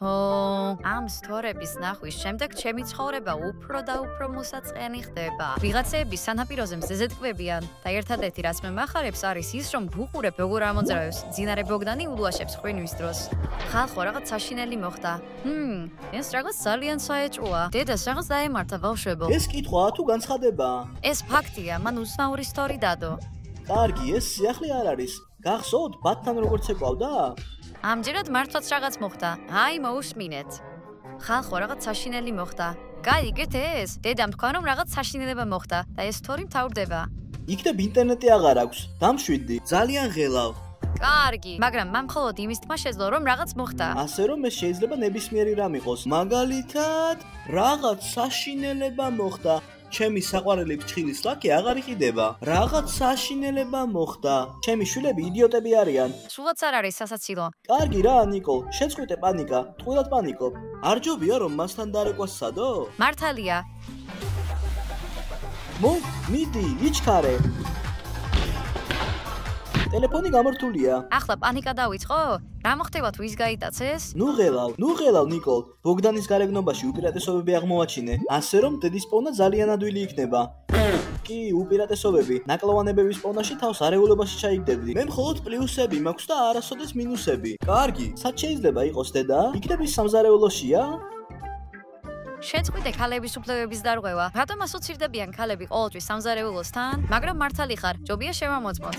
ამ სტორების ნახვის შემდეგ ჩემი ცხოვრება უფრო და უფრო მოსაწყენი ხდება. ვიღაცები სანაპიროზე მზეზეთკვებიან და ერთადერთი რაც მე მახარებს არის ის, რომ ვუყურებ როგორ ამოძრავებს მძინარე ბოგდანი ულუაშებს ღვინვის დროს. ხალხო რაღაც საშინელი მოხდა. ეს რაღაც ძალიან საეჭვოა. დედას რაღაც დაემართა ბავშვებო. ეს კითხვა თუ განცხადებაა? ეს ფაქტია, მან უცნაური სტორი დადო. კარგი, ეს სიახლე არ არის. გახსოვთ, ბათთან როგორც ეკავდა? ამჯერად მართლაც რაღაც მოხდა. აი, მოусმინეთ. ხალხო რაღაც საშინელი მოხდა. გაიგეთ ეს? დედამ თქვა რომ რაღაც საშინელება მოხდა და ეს სტორი მთავრდება. იქნებ ინტერნეტი აღარ აქვს. დამშვიდდი. ძალიან ღელავ. კარგი, მაგრამ მან მხოლოდ იმის თქმა შეძლო რომ რაღაც მოხდა. ასე რომ ეს შეიძლება ნებისმიერი რამ იყოს. მაგალითად, რაღაც საშინელება მოხდა. ჩემი საყვარელი ფრჩხილის ლაკი აღარ იყიდება. რაღაც საშინელება მოხდა. ჩემი შვილები იდიოტები არიან. სულაც არ არის სასაცილო. კარგი რა, ნიკოლ, შეწყვიტე პანიკა. ტყუილად პანიკობ. არ ჯობია რომ მასთან დარეკვა სცადო? მართალია. მიდი, იჩქარე. ტელეფონი გამორთულია. ახლა პანიკა დავიწყო? რა მოხდება თუ ის გაიტაცეს? ნუ ღელავ, ნიკოლ. ბოგდანის გარეგნობაში უპირატესობები აღმოვაჩინე, ასე რომ დედის პოვნა ძალიან ადვილი იქნება. კი, უპირატესობები. ნაკლოვანებების პოვნაში თავს არეულობაში ჩაიგდებდი. მე მხოლოდ პლუსები მაქვს და არასოდეს მინუსები. კარგი, სად შეიძლება იყოს დედა? იქნებ ის სამზარეულოშია? შეწყვიტე ქალების უფლებების დარღვევა. რატომ ასოცირდებიან ქალები ყოველთვის სამზარეულოსთან? მაგრამ მართალი ხარ, ჯობია შევამოწმოთ.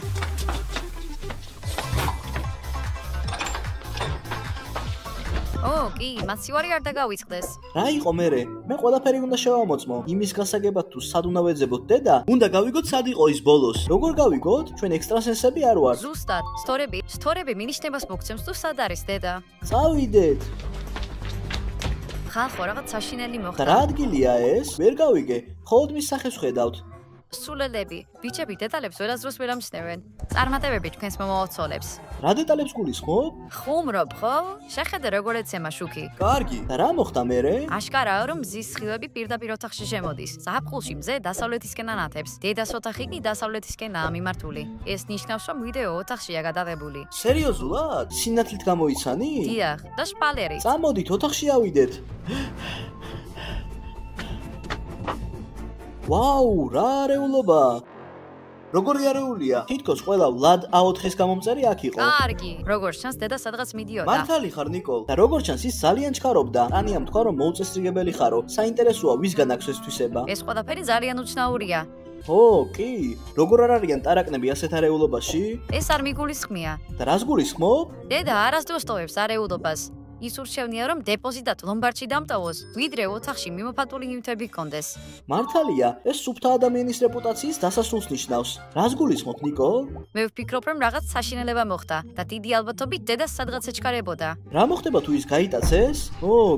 კი, მაცივარი არ დაგავიწყდეს. რა იყო მერე? მე ყველაფერი უნდა შევამოწმო. იმის გასაგებად თუ სად უნდა ვეძებოთ დედა? უნდა გავიგოთ სად იყო ის ბოლოს. როგორ გავიგოთ? ჩვენ ექსტრასენსები არ ვართ. ზუსტად, სტორები მინიშნებას მოგცემს თუ სად არის დედა. წავიდეთ. ხალხო რაღაც საშინელი მოხდა. რა ადგილია ეს? ვერ გავიგე. მხოლოდ მის სახეს ვხედავთ. სულელები, ბიჭები დეტალებს ვერასდროს ვერ ამჩნევენ. წარმატებები თქვენს მომავალწოლებს. რა დეტალებს გულისხმობ? ხუმრობ, ხო? შეხედე როგორ ეცემა შუქი. კარგი, და რა მოხდა მერე? აშკარაა რომ მზის სხივები პირდაპირ ოთახში შემოდის. ზაფხულში მზე დასავლეთისკენ ანათებს. დედას ოთახი კი დასავლეთისკენაა მიმართული. ეს ნიშნავს რომ ვიდეო ოთახშია გადაღებული. სერიოზულად? სინათლით გამოიცანი? დიახ, და შპალერი. წამოდით ოთახში ავიდეთ. ვაუ, რა არეულობა! როგორი არეულია? თითქოს ყველა ვლად A4-ის გამომწერი აქ იყო. კარგი, როგორც ჩანს დედა სადღაც მიდიოდა. მართალი ხარ ნიკოლ. და როგორც ჩანს ის ძალიან ჩქარობდა. ტანიამ თქვა რომ მოუწესრიგებელი ხარო. საინტერესოა ვისგან აქვს ეს თვისება. ეს ყველაფერი ძალიან უცნაურია. კი. როგორ არ არიან ტარაკნები ასეთ არეულობაში? ეს არ მიგულისხმია. და რას გულისხმობ? დედა არასდროს ტოვებს არეულობას. ის ურჩევნია რომ დეპოზიტად ლომბარდში დამტოვოს, ვიდრე ოთახში მიმოფატული ნივთები ჰქონდეს. მართალია, ეს სუფთა ადამიანის რეპუტაციის დასასრულს ნიშნავს. რას გულისხმობ, ნიკო? მე ვფიქრობ, რომ რაღაც საშინელება მოხდა და დიდი ალბათობით დედას სადღაც ეჩქარებოდა. რა მოხდება თუ ის გაიტაცეს?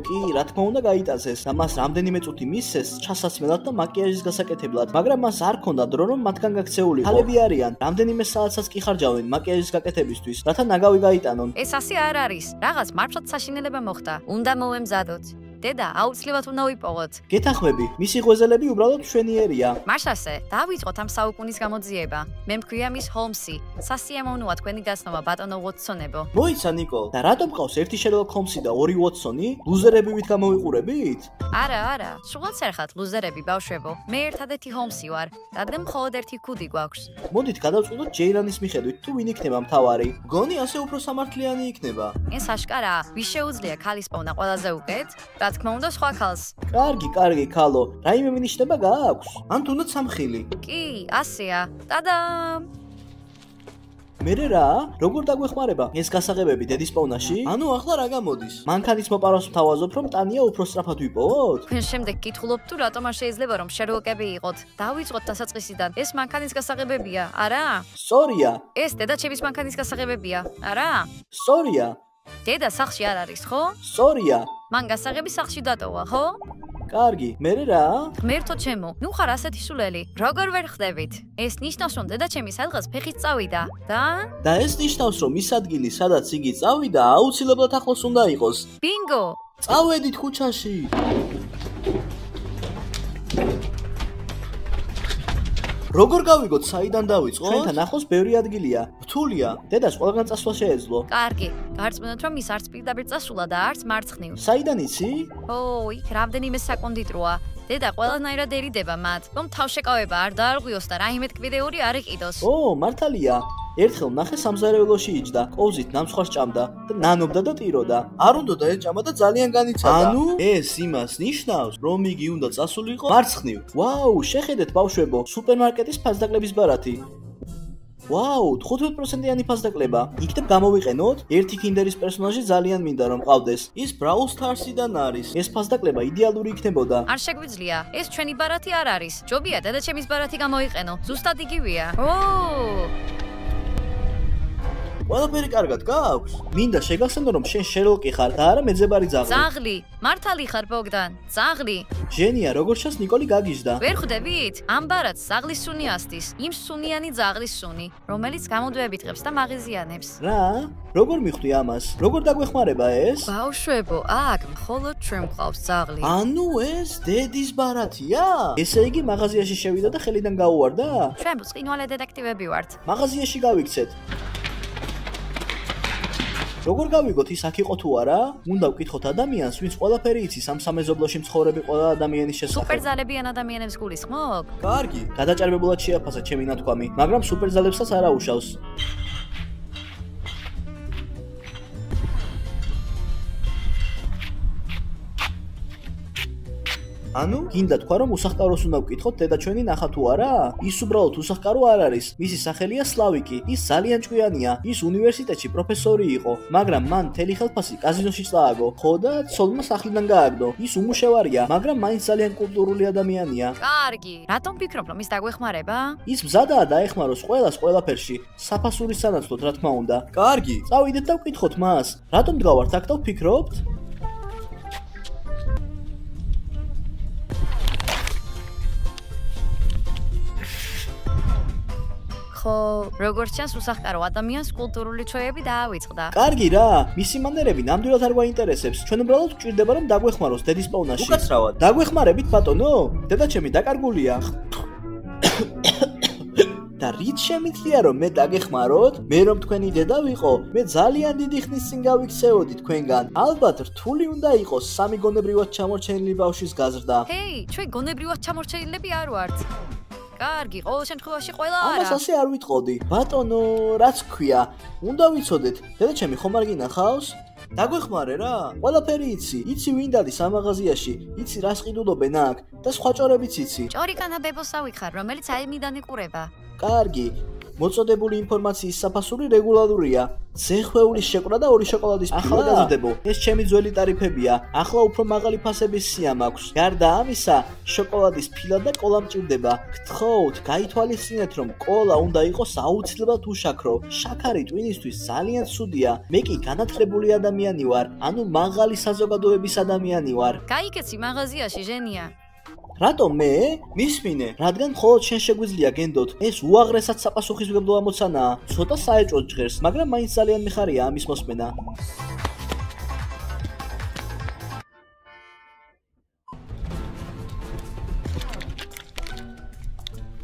კი, რა თქმა უნდა გაიტაცეს. და მას რამდენიმე წუთი მისცეს ჩასასმელად და მაკიაჟის გასაკეთებლად, მაგრამ მას არ ჰქონდა დრო რომ მათგან გაქცეულიყო. ხალები არიან, რამდენიმე საათსაც კი ხარჯავენ მაკიაჟის გაკეთებისთვის, რათა ნაგავი გაიტანონ. ეს ასე არ არის. რაღაც მართლაც საშინელება მოხდა. უნდა მოვემზადოთ. დედა, აუცილებლად უნდა ვიპოვოთ. გეთანხმები, მისი ღვეზელები უბრალოდ მშვენიერია. მაშასე, დავიწყოთ ამ საუკუნის გამოძიება. მე მქვია მის ჰოლმსი. სასიამოვნოა თქვენი გაცნობა, ბატონო ვოტსონებო. მოიცა ნიკო, და რატომ ყავს ერთი შერლოკ ჰოლმსი და ორი ვოტსონი? ლუზერები ვით გამოვიყურებით? არა, სულაც არ ხართ ლუზერები, ბავშვებო. მე ერთადერთი ჰოლმსი ვარ. და მხოლოდ ერთი ქუდი გვაქვს. მოდით გადავწყვიტოთ ჯეილანის მიხედვით, თუ ვინ იქნება მთავარი. გონი ასე უფრო სამართლიანი იქნება. ეს აშკარაა, ვის შეუძლია ქალის პოვნა ყველაზე უკეთ? რა თქმა უნდა სხვა ქალს. კარგი, ქალო. რაიმე მინიშნება გააქვს? ან თუნდაც სამხილი? კი, ასეა. ტადამ! მერე რა? როგორ დაგვეხმარება ეს გასაღებები დედის პოვნაში? ანუ ახლა რა გამოდის? მანქანის მოპარავს ვთავაზობ, რომ ტანია უფრო სწრაფად ვიპოვოთ? თქვენ შემდეგ გითხულობთ თუ რატომ არ შეიძლება რომ შერლოკები იყოთ? დავიწყოთ დასაწყისიდან. ეს მანქანის გასაღებებია, არა? სწორია. ეს დედაჩემის მანქანის გასაღებებია, არა? სწორია. დედა სახლში არ არის, ხო? სწორია. მან გასაღები სახლში დატოვა, ხო? კარგი, მერე რა? ღმერთო ჩემო, ნუ ხარ ასეთი სულელი. როგორ ვერ ხდებით? ეს ნიშნავს რომ დედაჩემი სადღაც ფეხით წავიდა და ეს ნიშნავს რომ ის ადგილი, სადაც იგი წავიდა, აუცილებლად ახლოს უნდა იყოს. ბინგო! წავედით ქუჩაში. როგორ გავიგოთ საიდან დავიწყოთ? ჩვენთან ახლოს ბევრი ადგილია. რთულია. დედას ყველგან წასვლა შეეძლო. კარგი, გარწმუნოთ რომ ის არც პირდაპირ წასულა და არც მარცხნივ. საიდან იცი? ო, იქ რამდენიმე საკონდიტროა. დედა ყველანაირად ერიდება მათ, რომ თავშეკავება არ დაარღვიოს და რაიმე ტკბილეული არ იყიდოს. ო, მართალია. ერთხელ ნახე სამზარეულოში იჯდა, კოვზით ნამსხვას ჭამდა და ნანობდა და ტიროდა. არ უნდოდა ეჭამა და ძალიან განიცადა. ანუ ეს იმას ნიშნავს, რომ იგი უნდა წასულიყო მარცხნივ. ვაუ, შეხედეთ ბავშვებო, სუპერმარკეტის ფასდაკლების ბარათი. ვაუ, 15%-იანი ფასდაკლება. იქნებ გამოვიყენოთ? ერთი კინდერის პერსონაჟი ძალიან მინდა რომ ყავდეს. ის Brawl Stars-იდან არის. ეს ფასდაკლება იდეალური იქნებოდა. არ შეგვიძლია, ეს ჩვენი ბარათი არ არის. ჯობია დედაჩემის ბარათი გამოიყენო. ზუსტად იგივეა. ო! ყველაფერი კარგად გაქვს? მინდა შეგახსენო რომ შენ შერლოკი ხარ და არა მეძებარი ძაღლი. ძაღლი, მართალი ხარ ბოგდან. ძაღლი. ჟენია, როგორც ჩანს ნიკოლი გაგიჟდა. ვერ ხვდებით? ამ ბარათს ზაღლის სუნი ასდის. იმ სუნიანი ძაღლის სუნი, რომელიც გამოდვებით ღებს და მაღიზიანებს. რა? როგორ მიხვდი ამას? როგორ დაგვეხმარება ეს? ბავშვებო, აქ მხოლოდ ჩვენ გვყავს ძაღლი. ანუ ეს დედის ბარათია? ესე იგი მაღაზიაში შევიდა და ხელიდან გაუვარდა? ჩვენ ბრწყინვალე დეტექტივები ვართ. მაღაზიაში გავიქცეთ. როგორ გავიგოთ ის აქ იყო თუ არა? უნდა ვკითხოთ ადამიანს, ვინც ყველაფერი იცის ამ სამეზობლოში მცხოვრები ყველა ადამიანის შესახებ. სუპერძალებიან ადამიანებს გულისხმობ? კარგი, გადაჭარბებულად შეაფასა ჩემი ნათქვამი, მაგრამ სუპერძალებსაც არ აუშავს. ანუ, გინდა თქვა რომ უსახკაროს უნდა ვკითხოთ დედა ჩვენი ნახა თუ არა? ის უბრალოდ უსახკარო არ არის. მისი სახელია სლავიკი. ის ძალიან ჭკვიანია. ის უნივერსიტეტში პროფესორი იყო, მაგრამ მან მთელი ხელფასი კაზინოში წააგო. ხო და ცოლმა სახლიდან გააგდო. ის უმუშევარია, მაგრამ მაინც ძალიან კულტურული ადამიანია. კარგი, რატომ ფიქრობ რომ ის დაგვეხმარება? ის მზადაა დაეხმაროს ყველას ყველაფერში, საფასურის სანაცვლოდ რა თქმა უნდა. კარგი, წავიდეთ და ვკითხოთ მას. რატომ დგავართ აქ და ვფიქრობთ? ხო, როგორც ჩანს უსახკარო ადამიანს კულტურული ჩვევები დაავიწყდა. კარგი რა, მისი მანერები ნამდვილად არ გვაინტერესებს. ჩვენ უბრალოდ გვჭირდება რომ დაგვეხმაროს დედის პოვნაში. უკაცრავად. დაგვეხმარებით ბატონო? დედაჩემი დაკარგულია. და რით შემიძლია რომ მე დაგეხმაროთ? მე რომ თქვენი დედა ვიყო, მე ძალიან დიდი ხნის წინ გავიქცეოდი თქვენგან. ალბათ რთული უნდა იყოს სამი გონებრივად ჩამორჩენილი ბავშვის გაზრდა. ჰეი, ჩვენ გონებრივად ჩამორჩენილები არ ვართ. კარგი, ყოველ შემთხვევაში ყველა არა. ამას ასე არ ვიტყოდი. ბატონო, რაც ქვია, უნდა ვიცოდეთ, დედაჩემი ხომ არ გინახავს? დაგვეხმარე რა? ყველაფერი იცი, იცი ვინ დადის ამ მაღაზიაში, იცი რას ყიდულობენ აქ და სხვა ჭორებიც იცი. ჭორიკანა ბებოსავი ხარ, რომელიც აიმიდან იყურება. კარგი, მოწოდებული ინფორმაციის საფასური რეგულარულია. ზეხვეულის შეკვრა და 2 შოკოლადის ფილა გაზრდებო. ეს ჩემი ძველი ტარიფებია. ახლა უფრო მაღალი ფასების სია მაქვს. გარდა ამისა, შოკოლადის ფილა და კოლა მჭირდება. გთხოვთ, გაითვალისწინეთ, რომ კოლა უნდა იყოს აუცილებლად უშაქრო. შაქარი ტვინისთვის ძალიან ცუდია. მე კი განათლებული ადამიანი ვარ, ანუ მაღალი საზოგადოების ადამიანი ვარ. გაიქეცი მაღაზიაში, ჟენია. რატომ მე? მისმინე, რადგან მხოლოდ შენ შეგვიძლია გენდოთ. ეს უაღრესად საპასუხისმგებლო ამოცანაა. ცოტა საეჭვოდ ჟღერს, მაგრამ მაინც ძალიან მიხარია ამის მოსმენა.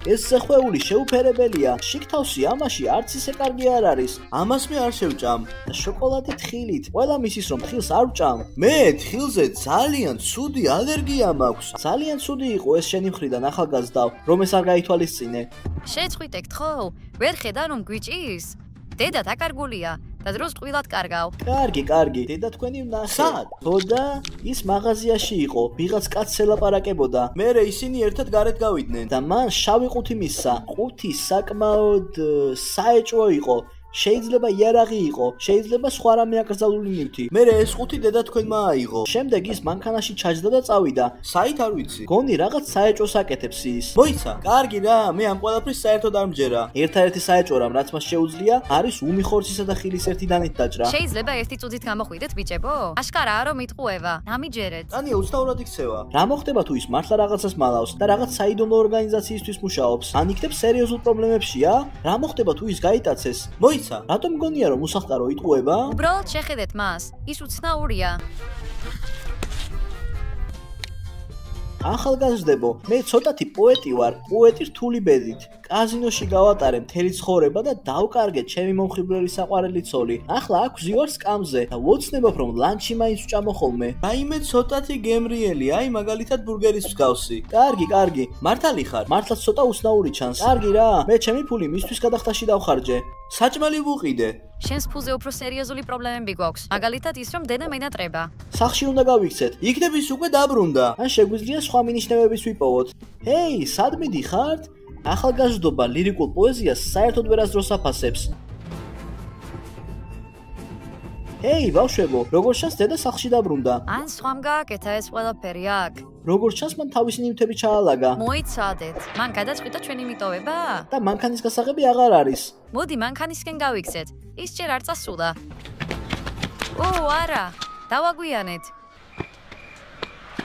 ეს ზეხვეული შეუფერებელია. შიგთავსი ამაში არც ისე კარგი არ არის. ამას მე არ შევჭამ. და შოკოლადი თხილით. ყველა მისის რომ თხილს არ ვჭამ. მე თხილზე ძალიან ცუდი ალერგია მაქვს. ძალიან ცუდი იყო ეს შენი მხრიდან ახალგაზრდა, რომ ეს არ გაითვალისწინე. შეწყვიტე გთხოვ, ვერ ხედავ რომ გვიჭირს? დედა დაკარგულია და დროს ტყვილად კარგავ. კარგი, დედა თქვენი ვნახე. სად? ხო და ის მაღაზიაში იყო, ვიღაც კაცს ელაპარაკებოდა. მერე ისინი ერთად გარეთ გავიდნენ და მან შავი ყუთი მისცა. ყუთი საკმაოდ საეჭვო იყო. შეიძლება იარაღი იყო, შეიძლება სხვა რამე აკრძალული ნივთი. მერე ეს ყუთი დედა თქვენმა აიღო. შემდეგ ის მანქანაში ჩაჯდა და წავიდა. საით არ ვიცი. გონი რაღაც საეჭვოს აკეთებს ის. მოიცა. კარგი რა, მე ამ ყველაფრის საერთოდ არ მჯერა. ერთადერთი საეჭვო რამ რაც მას შეუძლია, არის უმი ხორცისა და ხილის ერთი დანით დაჭრა. შეიძლება ერთი წუთით გამოხვიდეთ, ბიჭებო? აშკარაა რომ იტყუება. ნამიჯერეთ. ტანია უცნაურად იქცევა. რა მოხდება თუ ის მართლა რაღაცას მალავს და რაღაც საიდუმლო ორგანიზაციისთვის მუშაობს? ან იქნებ სერიოზულ პრობლემებშია? რა მოხდება თუ ის გაიტაცეს? რატომ გონია რომ უსახკარო იტყუება? უბრალოდ შეხედეთ მას. ის უცნაურია. ახალგაზრდებო, მე ცოტათი პოეტი ვარ, პოეტი რთული ბედით. კაზინოში გავატარე მთელი ცხოვრება და დავკარგე ჩემი მომხიბვლელი საყვარელი ცოლი. ახლა აქ ვზივარ სკამზე და ვოცნებობ რომ ლანჩი მაინც ვჭამო ხოლმე. რაიმე ცოტათი გემრიელი, აი მაგალითად ბურგერის მსგავსი. კარგი, მართალი ხარ? მართლაც ცოტა უსნაური ჩანს. კარგი რა, მე ჩემი ფული მისთვის გადახდაში დავხარჯე. საჭმელი ვუყიდე. შენს ფულზე უფრო სერიოზული პრობლემები გვაქვს. მაგალითად ის რომ დედა მენატრება. სახში უნდა გავიქცეთ. იქნების უკვე დაბრუნდა. ან შეგვიძლია სხვა მინიშნებების ვიპოვოთ. ჰეი, სად მიდიხართ? ახალგაზრდობა ლირიკულ პოეზიას საერთოდ ვერასდროს აფასებს. ჰეი, ბავშვებო, როგორ ჩანს დედა სახში დაბრუნდა? ან სხვამ გააკეთა ეს ყველაფერი აქ. როგორ ჩანს მან თავისი ნივთები ჩაალაგა? მოიცადეთ. მან გადაწყვიტა ჩვენი მიტოვება? და მანქანის გასაღები აღარ არის. მოდი მანქანისკენ გავიქცეთ. ის ჯერ არ წასულა. არა, დავაგვიანეთ.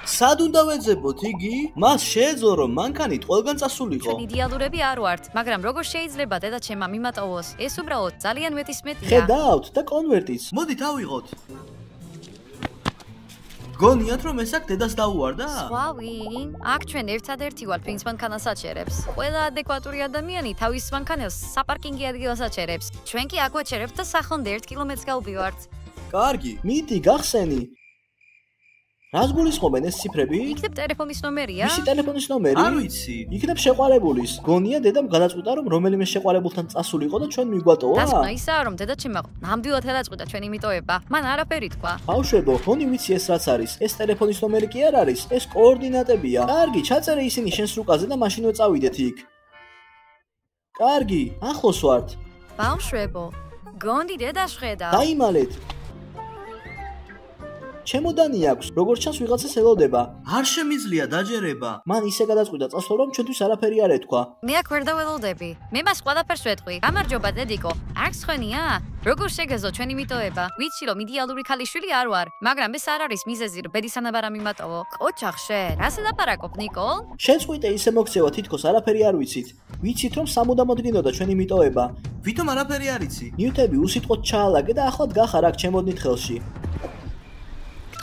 სად უნდა ვეძებოთ იგი? მას შეეძლო რომ მანქანით ყველგან წასულიყო. ჩვენ იდეალურები არ ვართ, მაგრამ როგორ შეიძლება დედა ჩემმა მიმატოვოს? ეს უბრალოდ ძალიან მეტისმეტია. ხედავთ და კონვერტიც. მოდით ავიღოთ. გონიათ რომ ეს აქ დედას დაუვარდა? სხვავინ? აქ ჩვენ ერთადერთი ვართ, ვინც მანქანას აჩერებს. ყველა ადეკვატური ადამიანი თავის მანქანას საპარკინგი ადგილას აჩერებს. ჩვენ კი აქ ვაჩერებთ და სახონდე 1 კილომეტრს გავბივართ. კარგი, მიდი გახსენი. რას გულისხმობენ ეს ციფრები? იქნებ ტელეფონის ნომერია? მისი ტელეფონის ნომერი? არ ვიცი. იქნებ შეყვარებულის. გონია დედამ გადაწყვიტა რომ რომელიმე შეყვარებულთან წასულიყო და ჩვენ მიგვატოვა? დასკვნა ისაა რომ დედა ჩემმა ნამდვილად გადაწყვიტა ჩვენი მიტოვება. მან არაფერი თქვა. ბავშვებო, გონი ვიცი ეს რაც არის. ეს ტელეფონის ნომერი კი არ არის, ეს კოორდინატებია. კარგი, ჩაწერე ისინი შენს რუკაზე და მაშინვე წავიდეთ იქ. კარგი, ახლოს ვართ. ბავშვებო, გონდი დედა შხედა. დაიმალეთ. ჩემოდანი აქვს, როგორც ჩანს ვიღაცას ელოდება. არ შემიძლია დაჯერება. მან ისე გადაწყვიტა წასვლა, რომ ჩვენთვის არაფერი არ ეთქვა. მე აქ ვერ დაველოდები. მე მას ყველაფერს ვეთქვი. გამარჯობა დედიკო. არ გსხვენია? როგორ შეგეძლო ჩვენი მიტოვება? ვიცი რომ იდეალური ქალიშვილი არ ვარ, მაგრამ ეს არ არის მიზეზი რომ ბედისანაბ არ ამიმატოვო. ოჯახშე, რასე დაპარაკობ ნიკოლ? შენს ყვიტე ისე მოგცევა, თითქოს არაფერი არ ვიცით. ვიცით რომ სამუდამოდ გინდოდა ჩვენი მიტოვება. ვითომ არაფერი არ იცი? ნიუტები უსიტყვოდ ჩაალაგე და ახლად გახარ აქ ჩემოდნით ხელში.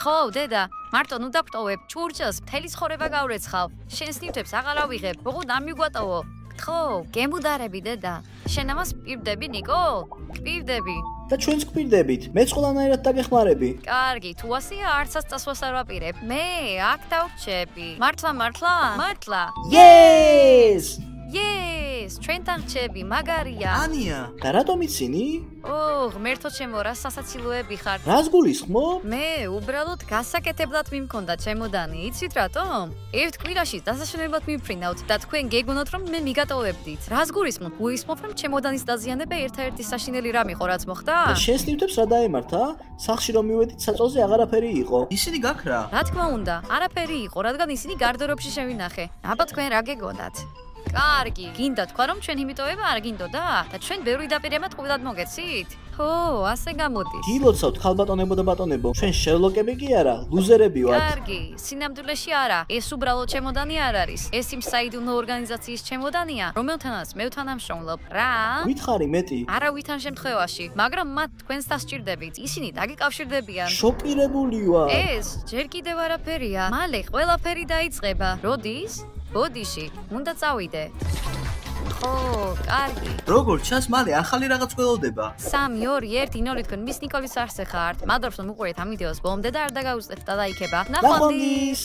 ხო, დედა, მარტო ნუ დაგტოვებ, ჭურჭელს მთელი ცხოვრება გავრეცხავ. შენს ნივთებს აღარ ავიღებ, ოღონდ არ მიგვატოვო. ხო, გემუდარები დედა. შენ ამას პირდები, ნიკოლ? პირდები. და ჩვენც გვპირდებით. მეც ყველანაირად დაგეხმარები. კარგი, თუ ასეა არცას წასვლას არ ვაპირებ. მე აქ დავრჩები. მართლა. Yes! ჩვენთან რჩები, მაგარია. ანია. და რატომ იცინი? ღმერთო ჩემო, რა სასაცილოები ხარ. რას გულისხმობ? მე უბრალოდ გასაკეთებლად მიმქონდა ჩემოდანი, იცით რატომ? ერთ კვირაში დასაშენებლად მიფრინავთ და თქვენ გეგონოთ რომ მე მიგატოვებდით. რას გულისხმობ? გულისხმობ რომ ჩემოდანის დაზიანება ერთადერთი საშინელი რამ იყო, რაც მოხდა? და შენს ნივთებს რა დაემართა? სახში რომ მივედით, საწოლზე აღარაფერი იყო. ისინი გაქრა? რა თქმა უნდა, არაფერი იყო, რადგან ისინი გარდერობში შევინახე. აბა თქვენ რა გეგონათ? კარგი, გინდა თქვა რომ ჩვენი მიტოვება არ გინდოდა და ჩვენ ბევრი დაპირება ტყუილად მოგეცით? ხო, ასე გამოდის. გილოცავთ ხალბატონებო და ბატონებო, ჩვენ შერლოკები კი არა, ლუზერები ვართ. კარგი, სინამდვილეში არა, ეს უბრალოდ ჩემოდანი არ არის. ეს იმ საიდუმლო ორგანიზაციის ჩემოდანია, რომელთანაც მე ვთანამშრომლობ. რა? ვითხარი მეტი. არავითარ შემთხვევაში, მაგრამ მათ თქვენს დასჭირდებით, ისინი დაგიკავშირდებიან. შოკირებული ვარ. ეს ჯერ კიდევ არაფერია. მალე ყველაფერი დაიწყება. როდის? ბოდიში, უნდა წავიდე. ხო, კარგი. როგორ ჩანს, მალე ახალი რაღაც ველოდება. 3, 2, 1, 0 თქვენ მის ნიკოლის არსე ხართ. მადლობს რომ უყურეთ ამ ვიდეოს ბოლომდე და არ დაგაუწყეთ და ლაიქება. ნახვამდის.